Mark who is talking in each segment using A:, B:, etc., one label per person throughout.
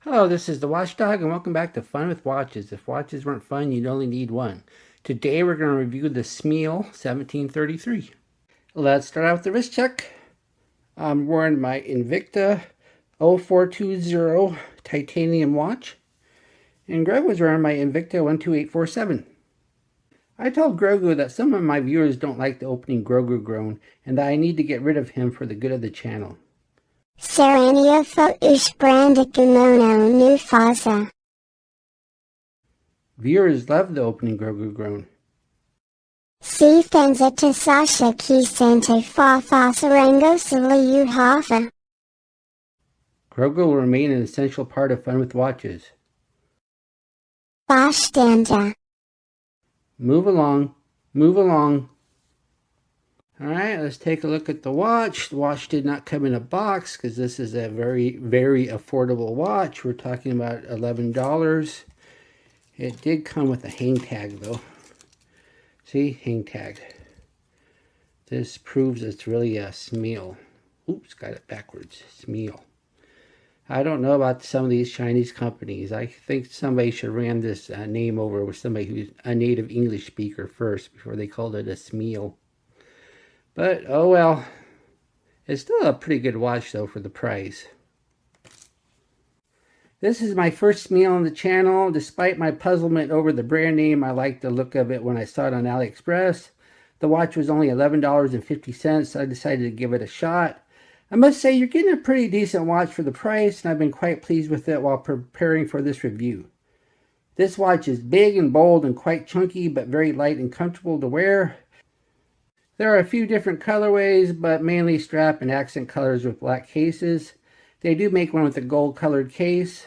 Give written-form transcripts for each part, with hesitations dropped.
A: Hello, this is the Watchdog, and welcome back to Fun with Watches. If watches weren't fun, you'd only need one. Today we're going to review the Smael 1733. Let's start out with the wrist check. I'm wearing my Invicta 0420 titanium watch, and Greg was wearing my Invicta 12847. I told Grogu that some of my viewers don't like the opening Grogu groan, and that I need to get rid of him for the good of the channel.
B: Serenia fo Ushbrandikumono Nufasa.
A: Viewers love the opening Grogu groan.
B: Si fenzeta Sasha ki sente fa fasarango sili hafa.
A: Grogu will remain an essential part of Fun with Watches.
B: Bashtanda.
A: Move along, move along. Alright, let's take a look at the watch. The watch did not come in a box because this is a very, very affordable watch. We're talking about $11. It did come with a hang tag though. See, hang tag. This proves it's really a Smael. Oops, got it backwards. Smael. I don't know about some of these Chinese companies. I think somebody should ran this name over with somebody who's a native English speaker first before they called it a Smael. But, oh well. It's still a pretty good watch though for the price. This is my first Smael on the channel. Despite my puzzlement over the brand name, I liked the look of it when I saw it on AliExpress. The watch was only $11.50, so I decided to give it a shot. I must say you're getting a pretty decent watch for the price, and I've been quite pleased with it while preparing for this review. This watch is big and bold and quite chunky, but very light and comfortable to wear. There are a few different colorways, but mainly strap and accent colors with black cases. They do make one with a gold colored case.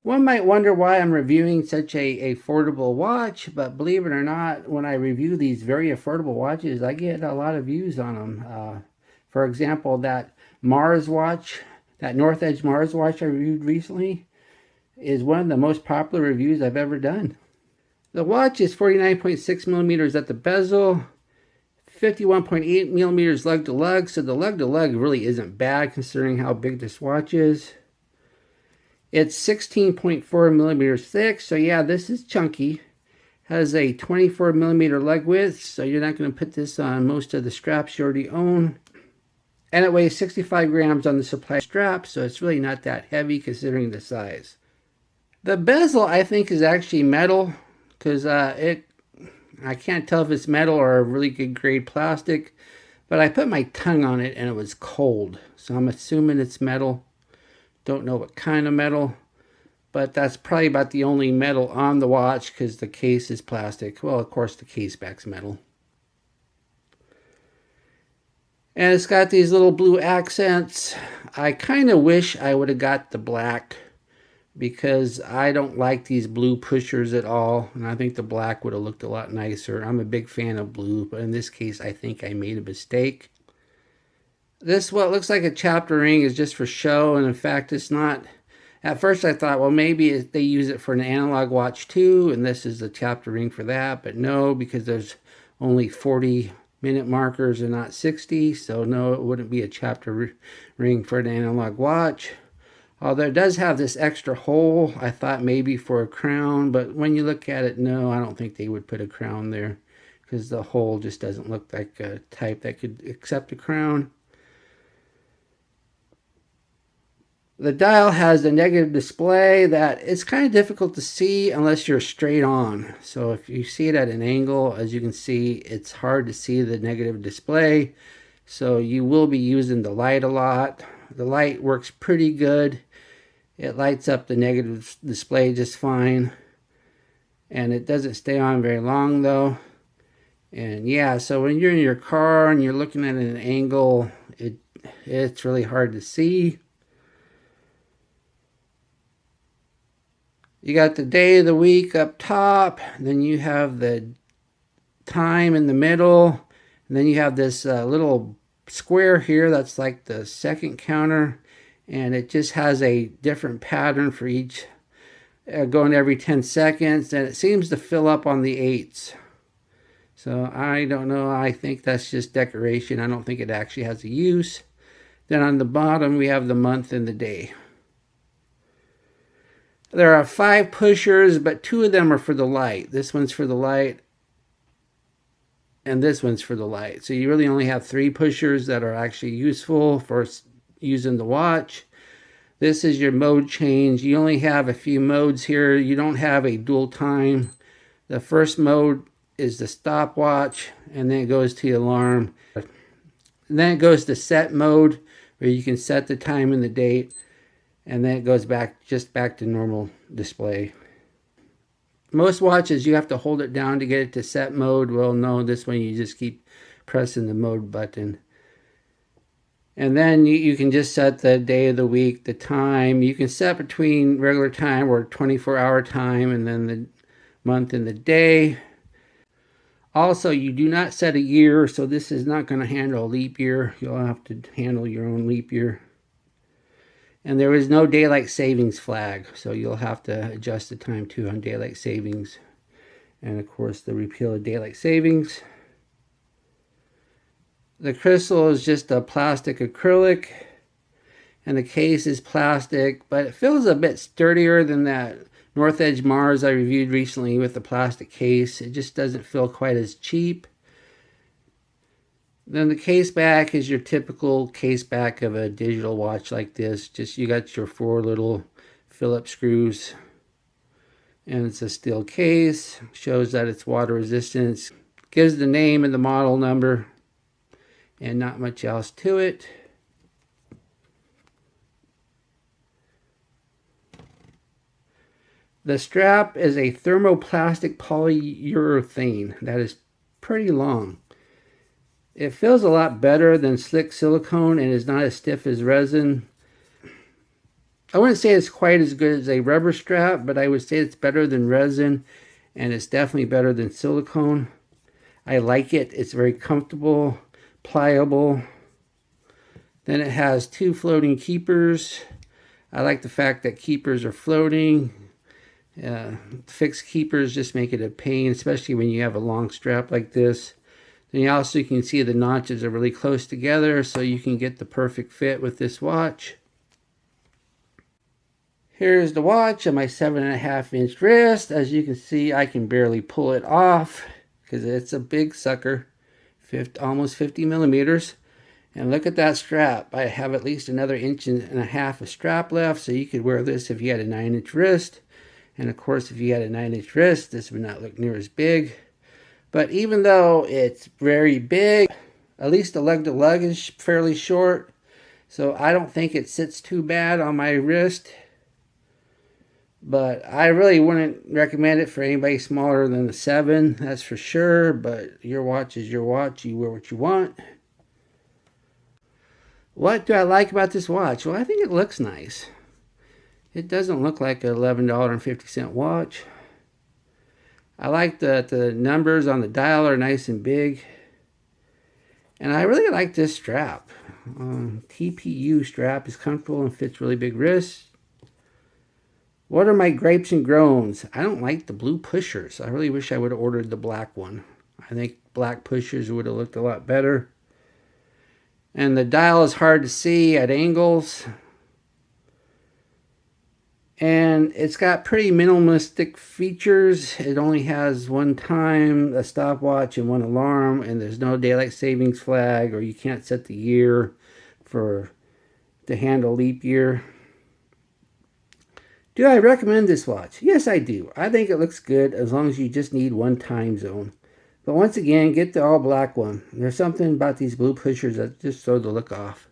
A: One might wonder why I'm reviewing such a affordable watch, but believe it or not, when I review these very affordable watches, I get a lot of views on them. For example, that Mars watch, that North Edge Mars watch I reviewed recently, is one of the most popular reviews I've ever done. The watch is 49.6 millimeters at the bezel, 51.8 millimeters lug to lug, so the lug to lug really isn't bad considering how big this watch is. It's 16.4 millimeters thick, so yeah, this is chunky. Has a 24 millimeter lug width, so you're not going to put this on most of the straps you already own. And it weighs 65 grams on the supply strap, so it's really not that heavy considering the size. The bezel, I think, is actually metal, because I can't tell if it's metal or a really good grade plastic, but I put my tongue on it and it was cold, so I'm assuming it's metal. Don't know what kind of metal, but that's probably about the only metal on the watch because the case is plastic. Well, of course, the case back's metal. And it's got these little blue accents. I kind of wish I would have got the black because I don't like these blue pushers at all. And I think the black would have looked a lot nicer. I'm a big fan of blue, but in this case, I think I made a mistake. This, what looks like a chapter ring, is just for show, and in fact, it's not. At first, I thought, well, maybe they use it for an analog watch too, and this is the chapter ring for that, but no, because there's only 40-minute markers and not 60, so no, it wouldn't be a chapter ring for an analog watch. Although it does have this extra hole, I thought maybe for a crown, but when you look at it, no, I don't think they would put a crown there, because the hole just doesn't look like a type that could accept a crown. The dial has a negative display that it's kind of difficult to see unless you're straight on. So if you see it at an angle, as you can see, it's hard to see the negative display. So you will be using the light a lot. The light works pretty good. It lights up the negative display just fine. And it doesn't stay on very long though. And yeah, so when you're in your car and you're looking at an angle, it's really hard to see. You got the day of the week up top, then you have the time in the middle, and then you have this little square here that's like the second counter, and it just has a different pattern for each, going every 10 seconds, and it seems to fill up on the 8s. So I don't know, I think that's just decoration. I don't think it actually has a use. Then on the bottom we have the month and the day. There are 5 pushers, but 2 of them are for the light. This one's for the light, and this one's for the light. So you really only have 3 pushers that are actually useful for using the watch. This is your mode change. You only have a few modes here. You don't have a dual time. The first mode is the stopwatch, and then it goes to the alarm. And then it goes to set mode, where you can set the time and the date, and then it goes back to normal display. Most watches you have to hold it down to get it to set mode. Well, no, this one you just keep pressing the mode button. And then you can just set the day of the week, the time. You can set between regular time or 24-hour time, and then the month and the day. Also, you do not set a year, so this is not going to handle a leap year. You'll have to handle your own leap year. And there is no daylight savings flag, so you'll have to adjust the time too on daylight savings. And of course, the repeal of daylight savings. The crystal is just a plastic acrylic, and the case is plastic, but it feels a bit sturdier than that North Edge Mars I reviewed recently with the plastic case. It just doesn't feel quite as cheap. Then the case back is your typical case back of a digital watch like this. Just you got your 4 little Phillips screws, and it's a steel case. Shows that it's water resistant. Gives the name and the model number, and not much else to it. The strap is a thermoplastic polyurethane that is pretty long. It feels a lot better than slick silicone and is not as stiff as resin. I wouldn't say it's quite as good as a rubber strap, but I would say it's better than resin, and it's definitely better than silicone. I like it. It's very comfortable, pliable. Then it has 2 floating keepers. I like the fact that keepers are floating. Fixed keepers just make it a pain, especially when you have a long strap like this. Then you also can see the notches are really close together, so you can get the perfect fit with this watch. Here's the watch on my 7.5-inch wrist. As you can see, I can barely pull it off because it's a big sucker, almost 50 millimeters. And look at that strap. I have at least another 1.5 inches of strap left, so you could wear this if you had a 9-inch wrist. And of course, if you had a 9-inch wrist, this would not look near as big. But even though it's very big, at least the lug to lug is fairly short. So I don't think it sits too bad on my wrist. But I really wouldn't recommend it for anybody smaller than a 7, that's for sure. But your watch is your watch. You wear what you want. What do I like about this watch? Well, I think it looks nice. It doesn't look like an $11.50 watch. I like that the numbers on the dial are nice and big. And I really like this strap. TPU strap is comfortable and fits really big wrists. What are my gripes and groans? I don't like the blue pushers. I really wish I would have ordered the black one. I think black pushers would have looked a lot better. And the dial is hard to see at angles. And it's got pretty minimalistic features. It only has 1 time, a stopwatch, and 1 alarm, and there's no daylight savings flag, or you can't set the year to handle leap year. Do I recommend this watch? Yes, I do. I think it looks good as long as you just need 1 time zone. But once again, get the all black one. There's something about these blue pushers that just throw the look off.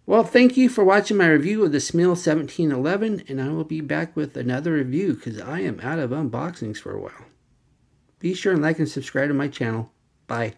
A: Well, thank you for watching my review of the Smael 1711, and I will be back with another review because I am out of unboxings for a while. Be sure and like and subscribe to my channel. Bye.